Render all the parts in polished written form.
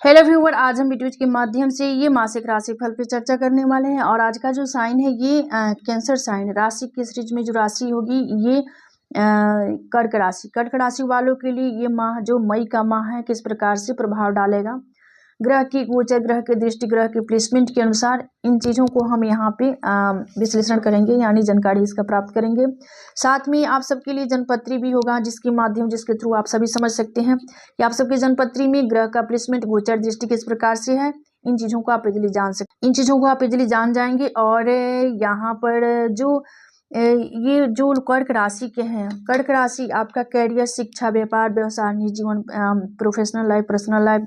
Hello viewer, आज हम video के माध्यम से ये मासिक राशि फल पे चर्चा करने वाले हैं। और आज का जो साइन है ये कैंसर साइन राशि के सीरीज में जो राशि होगी ये कर्क राशि वालों के लिए ये माह जो मई का माह है किस प्रकार से प्रभाव डालेगा। ग्रह की गोचर, ग्रह के दृष्टि, ग्रह के प्लेसमेंट के अनुसार इन चीज़ों को हम यहाँ पे विश्लेषण करेंगे, यानी जानकारी इसका प्राप्त करेंगे। साथ में आप सबके लिए जनपत्री भी होगा जिसके थ्रू आप सभी समझ सकते हैं कि आप सबके जनपत्री में ग्रह का प्लेसमेंट, गोचर दृष्टि किस प्रकार से है। इन चीज़ों को आप इजीली जान जाएंगे। और यहाँ पर जो ये जो कर्क राशि के हैं, कर्क राशि आपका कैरियर, शिक्षा, व्यापार, व्यवसाय, निजी जीवन, प्रोफेशनल लाइफ, पर्सनल लाइफ,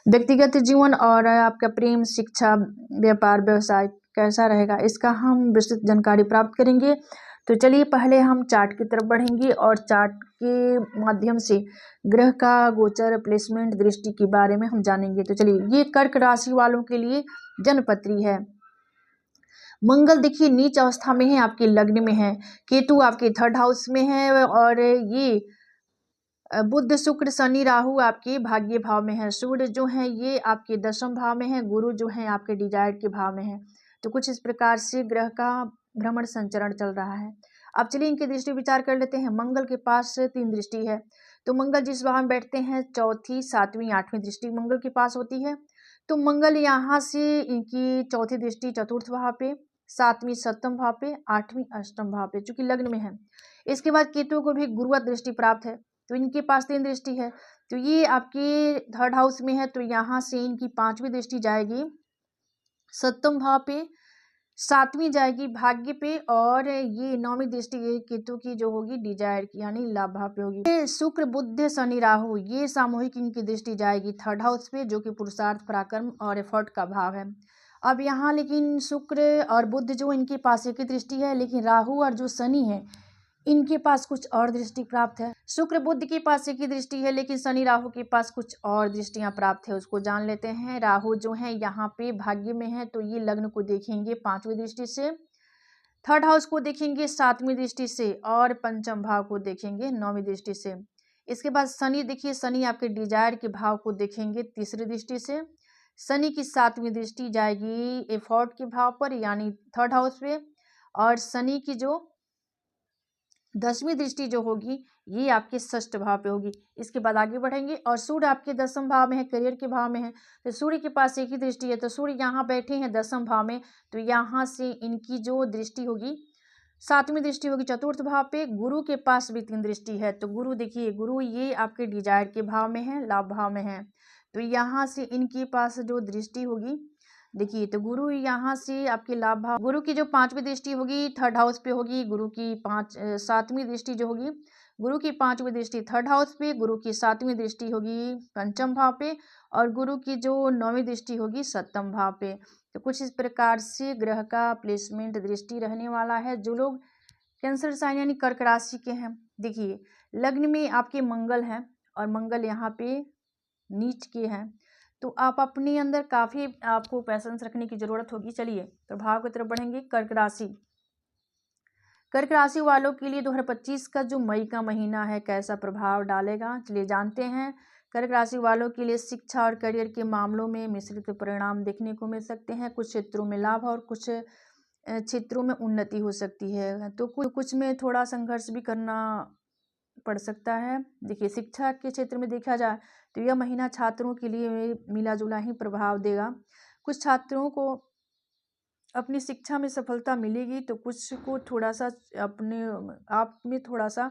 व्यक्तिगत जीवन और आपका प्रेम, शिक्षा, व्यापार, व्यवसाय कैसा रहेगा, इसका हम विस्तृत जानकारी प्राप्त करेंगे। तो चलिए पहले हम चार्ट की तरफ बढ़ेंगे और चार्ट के माध्यम से ग्रह का गोचर, प्लेसमेंट, दृष्टि के बारे में हम जानेंगे। तो चलिए, ये कर्क राशि वालों के लिए जनपत्री है। मंगल देखिए नीच अवस्था में है, आपके लग्न में है। केतु आपके थर्ड हाउस में है। और ये बुध, शुक्र, शनि, राहु आपके भाग्य भाव में है। सूर्य जो है ये आपके दशम भाव में है। गुरु जो है आपके डिजायर के भाव में है। तो कुछ इस प्रकार से ग्रह का भ्रमण संचरण चल रहा है। अब चलिए इनकी दृष्टि विचार कर लेते हैं। मंगल के पास 3 दृष्टि है। तो मंगल जिस भाव में बैठते हैं, चौथी, सातवीं, आठवीं दृष्टि मंगल के पास होती है। तो मंगल यहाँ से इनकी चौथी दृष्टि चतुर्थ भाव पे, सातवीं सप्तम भाव पे, आठवीं अष्टम भाव पे, चूंकि लग्न में है। इसके बाद केतु को भी गुरुवत दृष्टि प्राप्त है, तो इनके पास 3 दृष्टि है। तो ये आपके थर्ड हाउस में है, तो यहाँ से इनकी 5वीं दृष्टि जाएगी सप्तम भाव पे, 7वीं जाएगी भाग्य पे, और ये 9वीं दृष्टि केतु की जो होगी डिजायर की, यानी लाभ भाव पे होगी। ये शुक्र, बुध, शनि, राहु, ये सामूहिक इनकी दृष्टि जाएगी थर्ड हाउस पे, जो कि पुरुषार्थ, पराक्रम और एफर्ट का भाव है। अब यहाँ लेकिन शुक्र और बुध जो इनके पास एक ही दृष्टि है, लेकिन राहु और जो शनि है इनके पास कुछ और दृष्टि प्राप्त है। शुक्र बुध के पास एक ही दृष्टि है, लेकिन शनि राहु के पास कुछ और दृष्टियां प्राप्त है, उसको जान लेते हैं। राहु जो है यहाँ पे भाग्य में है, तो ये लग्न को देखेंगे 5वीं दृष्टि से, थर्ड हाउस को देखेंगे 7वीं दृष्टि से, और पंचम भाव को देखेंगे 9वीं दृष्टि से। इसके बाद शनि देखिए, शनि आपके डिजायर के भाव को देखेंगे 3री दृष्टि से। शनि की 7वीं दृष्टि जाएगी एफर्ट के भाव पर, यानी थर्ड हाउस पे। और शनि की जो 10वीं दृष्टि जो होगी ये आपके षष्ठ भाव पे होगी। इसके बाद आगे बढ़ेंगे। और सूर्य आपके 10म भाव में है, करियर के भाव में है। तो सूर्य के पास एक ही दृष्टि है, तो सूर्य यहाँ बैठे हैं 10म भाव में, तो यहाँ से इनकी जो दृष्टि होगी 7वीं दृष्टि होगी चतुर्थ भाव पे। गुरु के पास भी 3 दृष्टि है, तो गुरु देखिए, गुरु ये आपके डिजायर के भाव में है, लाभ भाव में है। तो यहाँ से इनके पास जो दृष्टि होगी देखिए, तो गुरु यहाँ से आपके लाभ भाव, गुरु की जो 5वीं दृष्टि होगी थर्ड हाउस पे होगी। गुरु की 7वीं दृष्टि जो होगी, गुरु की 5वीं दृष्टि थर्ड हाउस पे, गुरु की 7वीं दृष्टि होगी पंचम भाव पे, और गुरु की जो 9वीं दृष्टि होगी सप्तम भाव पे। तो कुछ इस प्रकार से ग्रह का प्लेसमेंट, दृष्टि रहने वाला है। जो लोग कैंसर साइन यानी कर्क राशि के हैं, देखिए लग्न में आपके मंगल हैं, और मंगल यहाँ पे नीच के हैं, तो आप अपने अंदर काफ़ी आपको पैसेंस रखने की ज़रूरत होगी। चलिए प्रभाव की तरफ बढ़ेंगे। कर्क राशि वालों के लिए 2025 का जो मई का महीना है कैसा प्रभाव डालेगा, चलिए जानते हैं। कर्क राशि वालों के लिए शिक्षा और करियर के मामलों में मिश्रित परिणाम देखने को मिल सकते हैं। कुछ क्षेत्रों में लाभ और कुछ क्षेत्रों में उन्नति हो सकती है, तो कुछ में थोड़ा संघर्ष भी करना पड़ सकता है। देखिए शिक्षा के क्षेत्र में देखा जाए तो यह महीना छात्रों के लिए मिला जुला ही प्रभाव देगा। कुछ छात्रों को अपनी शिक्षा में सफलता मिलेगी, तो कुछ को थोड़ा सा अपने आप में थोड़ा सा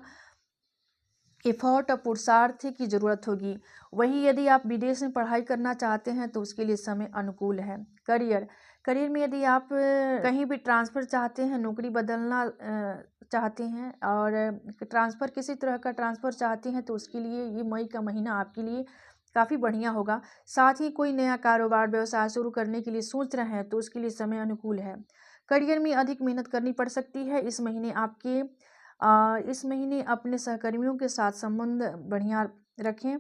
एफर्ट और पुरुषार्थ की ज़रूरत होगी। वही यदि आप विदेश में पढ़ाई करना चाहते हैं तो उसके लिए समय अनुकूल है। करियर में यदि आप कहीं भी ट्रांसफ़र चाहते हैं, नौकरी बदलना चाहते हैं, और ट्रांसफ़र किसी तरह का ट्रांसफ़र चाहते हैं, तो उसके लिए ये मई का महीना आपके लिए काफ़ी बढ़िया होगा। साथ ही कोई नया कारोबार, व्यवसाय शुरू करने के लिए सोच रहे हैं तो उसके लिए समय अनुकूल है। करियर में अधिक मेहनत करनी पड़ सकती है। इस महीने अपने सहकर्मियों के साथ संबंध बढ़िया रखें।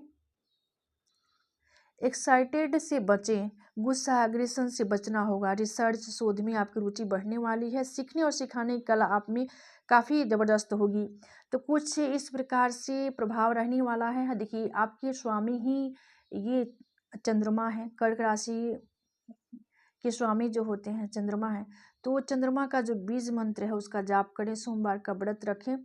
एक्साइटेड से बचें, गुस्सा, एग्रेशन से बचना होगा। रिसर्च, शोध में आपकी रुचि बढ़ने वाली है। सीखने और सिखाने की कला आप में काफ़ी ज़बरदस्त होगी। तो कुछ इस प्रकार से प्रभाव रहने वाला है। देखिए आपके स्वामी ही ये चंद्रमा है, कर्क राशि के स्वामी जो होते हैं चंद्रमा है, तो चंद्रमा का जो बीज मंत्र है उसका जाप करें, सोमवार का व्रत रखें,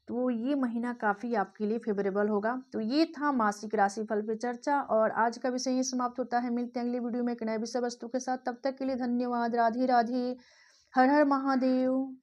तो ये महीना काफ़ी आपके लिए फेवरेबल होगा। तो ये था मासिक राशि फल पे चर्चा, और आज का विषय ही समाप्त होता है। मिलते हैं अगली वीडियो में एक नए विषय वस्तु के साथ। तब तक के लिए धन्यवाद। राधे राधे। हर हर महादेव।